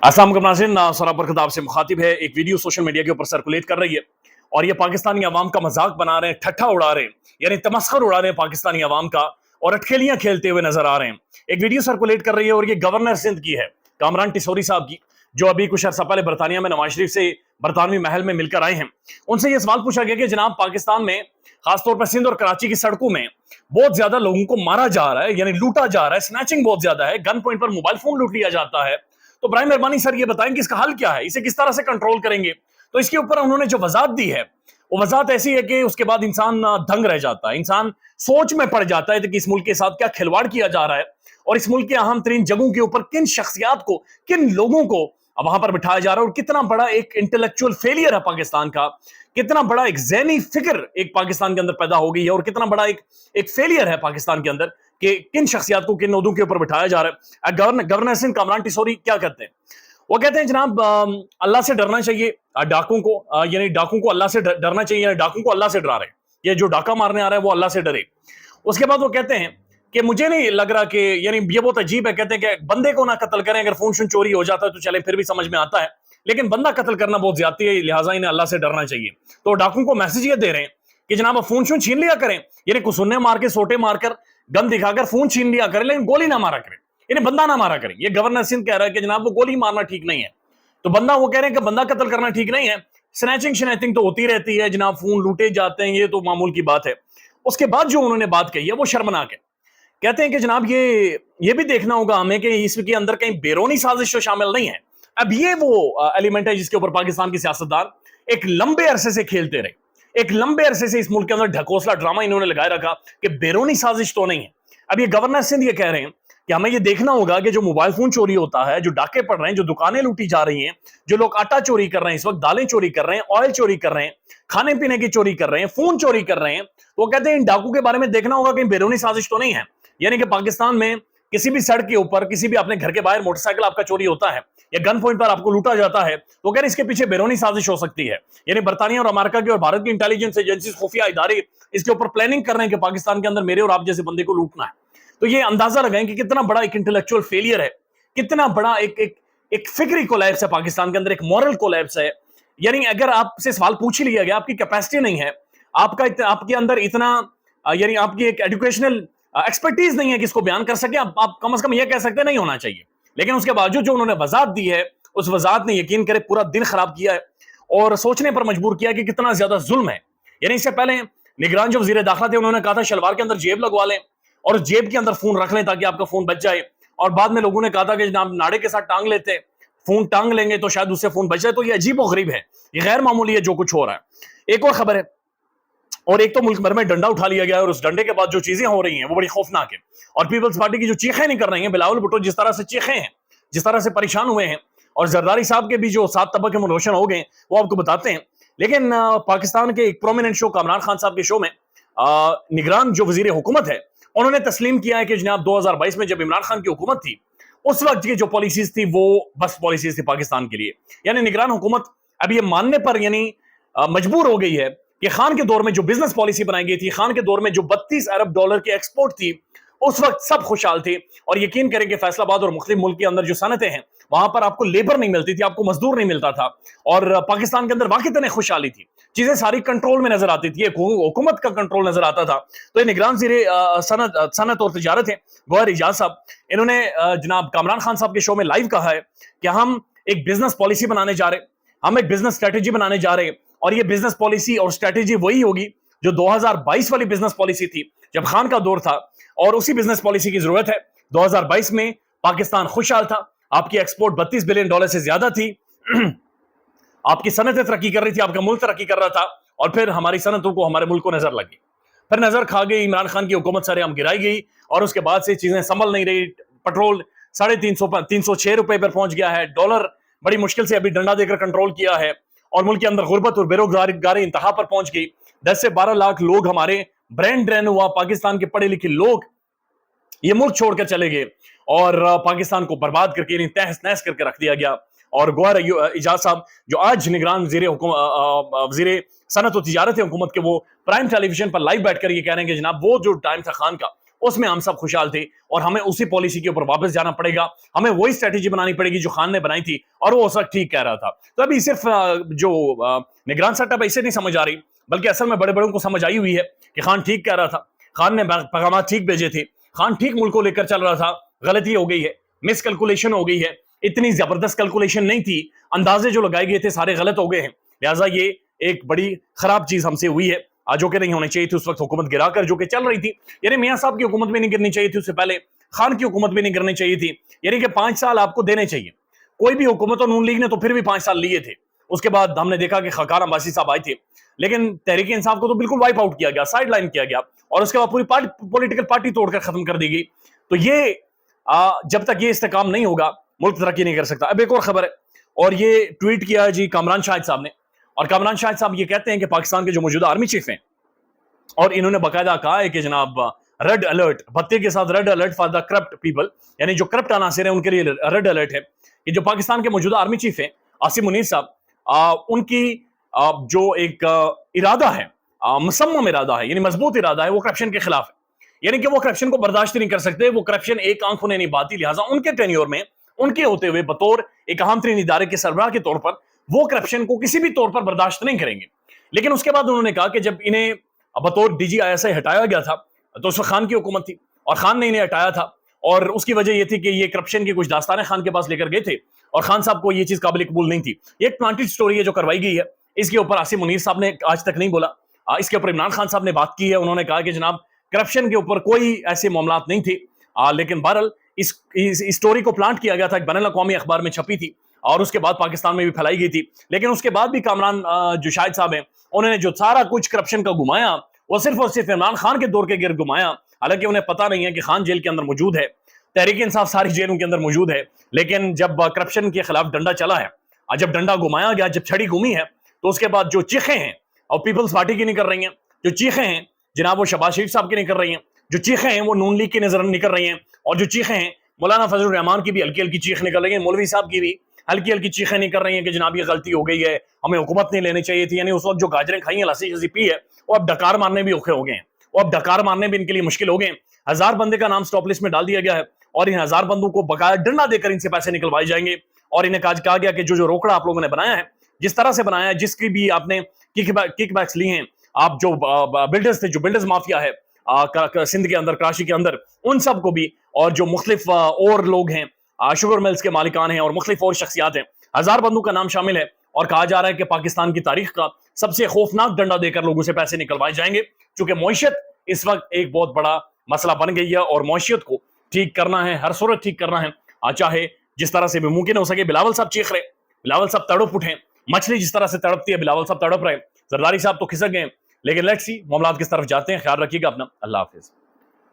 अस्सलाम वालेकुम नाज़रीन, सराब बरकत आपसे मुखातिब है। एक वीडियो सोशल मीडिया के ऊपर सर्कुलेट कर रही है और ये पाकिस्तानी अवाम का मजाक बना रहे हैं, ठट्ठा उड़ा रहे हैं, यानी तमस्खर उड़ा रहे हैं पाकिस्तानी अवाम का और अटखेलियां खेलते हुए नजर आ रहे हैं। एक वीडियो सर्कुलेट कर रही है और ये गवर्नर सिंध की है, कामरान टिसोरी साहब की, जो अभी कुछ अर्सा पहले बरतानिया में नवाज शरीफ से बरतानवी महल में मिलकर आए हैं। उनसे ये सवाल पूछा गया कि जनाब, पाकिस्तान में खासतौर पर सिंध और कराची की सड़कों में बहुत ज्यादा लोगों को मारा जा रहा है, यानी लूटा जा रहा है, स्नैचिंग बहुत ज्यादा है, गन पॉइंट पर मोबाइल फोन लूट लिया जाता है। तो बराए मेहरबानी सर ये बताएं कि इसका हल क्या है, इसे किस तरह से कंट्रोल करेंगे। तो इसके ऊपर उन्होंने जो वजात दी है वो वजात ऐसी है कि उसके बाद इंसान दंग रह जाता है, इंसान सोच में पड़ जाता है कि इस मुल्क के साथ क्या खिलवाड़ किया जा रहा है और इस मुल्क के अहम तरीन जगहों के ऊपर किन शख्सियात को, किन लोगों को वहां पर बिठाया जा रहा है और कितना बड़ा एक इंटेलेक्चुअल फेलियर है पाकिस्तान का, कितना बड़ा एक ज़हनी फिक्र एक पाकिस्तान के अंदर पैदा हो गई है और कितना बड़ा एक फेलियर है पाकिस्तान के अंदर कि किन शख्सियात को किन ओहदों के ऊपर बिठाया जा रहा है। गवर्नर सिंह कामरान टिसोरी क्या कहते हैं? वो कहते हैं जनाब, अल्लाह से डरना चाहिए डाकुओं को, यानी डाकुओं को अल्लाह से डरना चाहिए, यानी डाकुओं को अल्लाह से डरा रहे हैं, ये जो डाका मारने आ रहा है वो अल्लाह से डरे। उसके बाद वो कहते हैं कि मुझे नहीं लग रहा कि, यानी ये बहुत अजीब है, कहते हैं कि बंदे को ना कत्ल करें, अगर फोन शोन चोरी हो जाता है तो चले फिर भी समझ में आता है, लेकिन बंदा कत्ल करना बहुत ज्यादा है, लिहाजा इन्हें अल्लाह से डरना चाहिए। तो डाकुओं को मैसेज ये दे रहे हैं कि जनाब आप फोन शोन छीन लिया करें, यानी कुसुन्ने मार के, सोटे मारकर, गन दिखाकर फोन छीन लिया करें, लेकिन गोली ना मारा करें, इन्हें बंदा ना मारा करें। ये गवर्नर सिंध कह रहा है कि जनाब वो गोली मारना ठीक नहीं है, तो बंदा, वो कह रहे हैं कि बंदा कत्ल करना ठीक नहीं है, स्नैचिंग शनैचिंग तो होती रहती है जनाब, फोन लूटे जाते हैं, ये तो मामूल की बात है। उसके बाद जो उन्होंने बात कही है वो शर्मनाक है। कहते हैं कि जनाब ये भी देखना होगा हमें कि इसके अंदर कहीं बेरोनी साजिश तो शामिल नहीं है। अब ये वो एलिमेंट है जिसके ऊपर पाकिस्तान की सियासतदान एक लंबे अरसे से खेलते रहे, एक लंबे अरसे से इस मुल्क के अंदर ढकोसला ड्रामा इन्होंने लगाए रखा कि बेरोनी साजिश तो नहीं है। अब ये गवर्नर सिंध ये कह रहे हैं कि हमें ये देखना होगा कि जो मोबाइल फोन चोरी होता है, जो डाके पड़ रहे हैं, जो दुकानें लूटी जा रही हैं, जो लोग आटा चोरी कर रहे हैं, इस वक्त दालें चोरी कर रहे हैं, ऑयल चोरी कर रहे हैं, खाने पीने की चोरी कर रहे हैं, फोन चोरी कर रहे हैं, वो कहते हैं इन डाकू के बारे में देखना होगा कि बेरोनी साजिश तो नहीं है। यानी कि पाकिस्तान में किसी भी सड़क के ऊपर, किसी भी अपने घर के बाहर मोटरसाइकिल आपका चोरी होता है या गन पॉइंट पर आपको लूटा जाता है, तो कह रहे इसके पीछे बेरोनी साजिश हो सकती है। यानी बरतानिया और अमेरिका की और भारत की इंटेलिजेंस एजेंसी, खुफिया इदारे इसके ऊपर प्लानिंग कर रहे हैं कि पाकिस्तान के अंदर मेरे और आप जैसे बंदे को लूटना है। तो ये अंदाजा लगाएं कि कितना बड़ा एक इंटेलेक्चुअल फेलियर है, कितना बड़ा एक फिक्री कोलैप्स है पाकिस्तान के अंदर, एक मॉरल कोलैप्स है। यानी अगर आपसे सवाल पूछ ही लिया गया, आपकी कैपेसिटी नहीं है, आपके अंदर इतना, यानी आपकी एक एजुकेशनल एक्सपर्टीज नहीं है कि इसको बयान कर सके, आप कम से कम ये कह सकते नहीं होना चाहिए। लेकिन उसके बावजूद जो उन्होंने वजात दी है, उस वजात ने यकीन करे पूरा दिन खराब किया है और सोचने पर मजबूर किया कि कितना ज्यादा जुल्म है। यानी इससे पहले निगरान जो वजीर दाखिला थे, उन्होंने कहा था शलवार के अंदर जेब लगवा लें और जेब के अंदर फोन रख लें ताकि आपका फोन बच जाए, और बाद में लोगों ने कहा था कि जनाब नाड़े के साथ टांग लेते, फोन टांग लेंगे तो शायद उससे फोन बच जाए। तो ये अजीब और गरीब है, ये गैर मामूली है जो कुछ हो रहा है। एक और खबर है, और एक तो मुल्क भर में डंडा उठा लिया गया है और उस डंडे के बाद जो चीजें हो रही हैं वो बड़ी खौफनाक है। और पीपल्स पार्टी की जो चीखें नहीं कर रही हैं, बिलावल भुट्टो जिस तरह से चीखे हैं, जिस तरह से परेशान हुए हैं, और जरदारी साहब के भी जो 7 तबके में रोशन हो गए वो आपको बताते हैं। लेकिन पाकिस्तान के एक प्रोमिनेंट शो, कामरान खान साहब के शो में निगरान जो वजीर हुकूमत है, उन्होंने तस्लीम किया है कि जनाब 2022 में जब इमरान खान की हुकूमत थी, उस वक्त की जो पॉलिसीज थी वो बस पॉलिसीज थी पाकिस्तान के लिए। यानी निगरान हुकूमत अब ये मानने पर यानी मजबूर हो गई है कि खान के दौर में जो बिजनेस पॉलिसी बनाई गई थी, खान के दौर में जो 32 अरब डॉलर की एक्सपोर्ट थी, उस वक्त सब खुशहाल थे। और यकीन करें कि फैसलाबाद और मुख्तलिफ मुल्क के अंदर जो सनतें हैं, वहां पर आपको लेबर नहीं मिलती थी, आपको मजदूर नहीं मिलता था, और पाकिस्तान के अंदर वाकई खुशहाली थी, चीजें सारी कंट्रोल में नजर आती थी, हुकूमत का कंट्रोल नजर आता था। तो ये निगरान वज़ीर सनत और तिजारत है गौहर एजाज साहब, इन्होंने जनाब कामरान खान साहब के शो में लाइव कहा है कि हम एक बिजनेस पॉलिसी बनाने जा रहे हैं, हम एक बिजनेस स्ट्रेटेजी बनाने जा रहे हैं, और ये बिजनेस पॉलिसी और स्ट्रेटेजी वही होगी जो 2022 वाली बिजनेस पॉलिसी थी जब खान का दौर था, और उसी बिजनेस पॉलिसी की जरूरत है। 2022 में पाकिस्तान खुशहाल था, आपकी एक्सपोर्ट 32 बिलियन डॉलर से ज्यादा थी, आपकी सनतें तरक्की कर रही थी, आपका मुल्क तरक्की कर रहा था, और फिर हमारी सनतों को, हमारे मुल्क को नजर लगी, फिर नजर खा गई, इमरान खान की हुकूमत सरेआम गिराई गई, और उसके बाद से चीजें संभल नहीं रही। पेट्रोल 306 रुपए पर पहुंच गया है, डॉलर बड़ी मुश्किल से अभी डंडा देकर कंट्रोल किया है, और मुल्क के अंदर गुर्बत और बेरोजगारी इंतहा पर पहुंच गई। 10 से 12 लाख लोग हमारे ब्रेन ड्रेन हुआ, पाकिस्तान के पढ़े लिखे लोग ये मुल्क छोड़कर चले गए और पाकिस्तान को बर्बाद करके तहस नहस करके रख दिया गया। और गौहर एजाज साहब जो आज निगरान वजीर सनत और तिजारत है हुकूमत के, वो प्राइम टेलीविजन पर लाइव बैठकर ये कह रहे हैं कि जनाब वो जो टाइम था खान का, اس میں ہم سب خوشحال تھے اور ہمیں اسی پالیسی کے اوپر واپس جانا پڑے گا, ہمیں وہی اسٹریٹجی بنانی پڑے گی جو خان نے بنائی تھی اور وہ اس وقت ٹھیک کہہ رہا تھا. تو ابھی صرف جو نگران سیٹ اپ ہے اسے نہیں سمجھ آ رہی, بلکہ اصل میں بڑے بڑوں کو سمجھ آئی ہوئی ہے کہ خان ٹھیک کہہ رہا تھا, خان نے پیغامات ٹھیک بھیجے تھے, خان ٹھیک ملک کو لے کر چل رہا تھا. غلطی ہو گئی ہے, مس کیلکولیشن ہو گئی ہے, اتنی زبردست کیلکولیشن نہیں تھی, اندازے جو لگائے گئے تھے سارے غلط ہو گئے ہیں. لہٰذا یہ ایک بڑی خراب چیز ہم سے ہوئی ہے جو کہ نہیں ہونی چاہیے تھی اس وقت حکومت گرا کر جو کہ چل رہی تھی. یعنی میاں صاحب کی حکومت بھی نہیں گرنی چاہیے تھی, اس سے پہلے خان کی حکومت بھی نہیں گرنی چاہیے تھی. یعنی کہ 5 سال آپ کو دینے چاہیے. کوئی بھی حکومت اور نون لیگ نے تو پھر بھی 5 سال لیے تھے. اس کے بعد ہم نے دیکھا کہ خاقان عباسی صاحب آئے تھے, لیکن تحریک انصاف کو تو بالکل وائپ آؤٹ کیا گیا, سائڈ لائن کیا گیا, اور اس کے بعد پوری پولیٹیکل پارٹی توڑ کر ختم کر دی گئی. تو یہ جب تک یہ استحکام نہیں ہوگا ملک ترقی نہیں کر سکتا. اب ایک اور خبر ہے, اور یہ ٹویٹ کیا ہے جی کامران شاہد صاحب نے, اور کامران شاہد صاحب یہ کہتے ہیں کہ پاکستان کے جو موجودہ آرمی چیف ہیں, اور انہوں نے باقاعدہ کہا ہے کہ جناب ریڈ الرٹ, بھتے کے ساتھ red alert for the corrupt people, یعنی جو کرپٹ عناصر ہیں ان کے لیے ریڈ الرٹ ہے. کہ جو پاکستان کے موجودہ آرمی چیف ہیں عاصم منیر صاحب, ان کی جو ایک ارادہ ہے, مصمم ارادہ ہے, یعنی مضبوط ارادہ ہے, وہ کرپشن کے خلاف ہے. یعنی کہ وہ کرپشن کو برداشت نہیں کر سکتے, وہ کرپشن ایک آنکھ انہیں نہیں بھاتی. لہٰذا ان کے ٹینیور میں, ان کے ہوتے ہوئے بطور ایک اہم ترین ادارے کے سربراہ کے طور پر وہ کرپشن کو کسی بھی طور پر برداشت نہیں کریں گے. لیکن اس کے بعد انہوں نے کہا کہ جب انہیں بطور D G I S I ہٹایا گیا تھا تو اس وقت خان کی حکومت تھی اور خان نے انہیں ہٹایا تھا, اور اس کی وجہ یہ تھی کہ یہ کرپشن کی کچھ داستانیں خان کے پاس لے کر گئے تھے اور خان صاحب کو یہ چیز قابل قبول نہیں تھی. یہ ایک پلانٹڈ سٹوری ہے جو کروائی گئی ہے. اس کے اوپر عاصم منیر صاحب نے آج تک نہیں بولا. اس کے اوپر عمران خان صاحب نے بات کی ہے, انہوں نے کہا کہ جناب کرپشن کے اوپر کوئی ایسے معاملات نہیں تھے, لیکن بہرحال اس اسٹوری کو پلانٹ کیا گیا تھا, ایک بین الاقوامی اخبار میں چھپی تھی اور اس کے بعد پاکستان میں بھی پھیلائی گئی تھی. لیکن اس کے بعد بھی کامران جو شاہد صاحب ہیں انہوں نے جو سارا کچھ کرپشن کا گھمایا وہ صرف اور صرف عمران خان کے دور کے گرد گھمایا. حالانکہ انہیں پتہ نہیں ہے کہ خان جیل کے اندر موجود ہے, تحریک انصاف ساری جیلوں کے اندر موجود ہے, لیکن جب کرپشن کے خلاف ڈنڈا چلا ہے, جب ڈنڈا گھمایا گیا, جب چھڑی گھومی ہے, تو اس کے بعد جو چیخیں ہیں اور پیپلز پارٹی کی نہیں کر رہی ہیں, جو چیخیں ہیں جناب وہ شہباز شریف صاحب کی نہیں کر رہی ہیں, جو چیخیں ہیں وہ نون لیگ کی نظر نہیں کر رہی ہیں, اور جو چیخیں ہیں مولانا فضل الرحمان کی بھی ہلکی ہلکی چیخ نکل رہی ہے, مولوی صاحب کی بھی ہلکی ہلکی چیخیں نہیں کر رہی ہیں کہ جناب یہ غلطی ہو گئی ہے, ہمیں حکومت نہیں لینے چاہیے تھی. یعنی اس وقت جو گاجریں کھائی ہیں, لسی شسی پی ہے, وہ اب ڈکار مارنے بھی اوکھے ہو گئے ہیں, وہ اب ڈکار مارنے بھی ان کے لیے مشکل ہو گئے ہیں. 1000 بندے کا نام سٹاپ لسٹ میں ڈال دیا گیا ہے اور ان 1000 بندوں کو بقایا ڈنڈا دے کر ان سے پیسے نکلوائے جائیں گے. اور انہیں کہا گیا کہ جو روکڑا آپ لوگوں نے بنایا ہے, جس طرح سے بنایا ہے, جس کی بھی آپ نے کک بیکس لی ہیں, آپ جو بلڈرز تھے, جو بلڈرز مافیا ہے سندھ کے اندر, کراچی کے اندر, ان سب کو بھی, اور جو مختلف اور لوگ ہیں, شوگر ملز کے مالکان ہیں اور مختلف اور شخصیات ہیں, 1000 بندوں کا نام شامل ہے. اور کہا جا رہا ہے کہ پاکستان کی تاریخ کا سب سے خوفناک ڈنڈا دے کر لوگوں سے پیسے نکلوائے جائیں گے, چونکہ معیشت اس وقت ایک بہت بڑا مسئلہ بن گئی ہے اور معیشت کو ٹھیک کرنا ہے, ہر صورت ٹھیک کرنا ہے, چاہے جس طرح سے بھی ممکن ہو سکے. بلاول صاحب چیخ رہے, بلاول صاحب تڑپ اٹھیں, مچھلی جس طرح سے تڑپتی ہے بلاول صاحب تڑپ رہے, زرداری صاحب تو کھسک گئے. لیکن لیٹس سی معاملات کس طرف جاتے ہیں. خیال رکھیے گا اپنا, اللہ حافظ.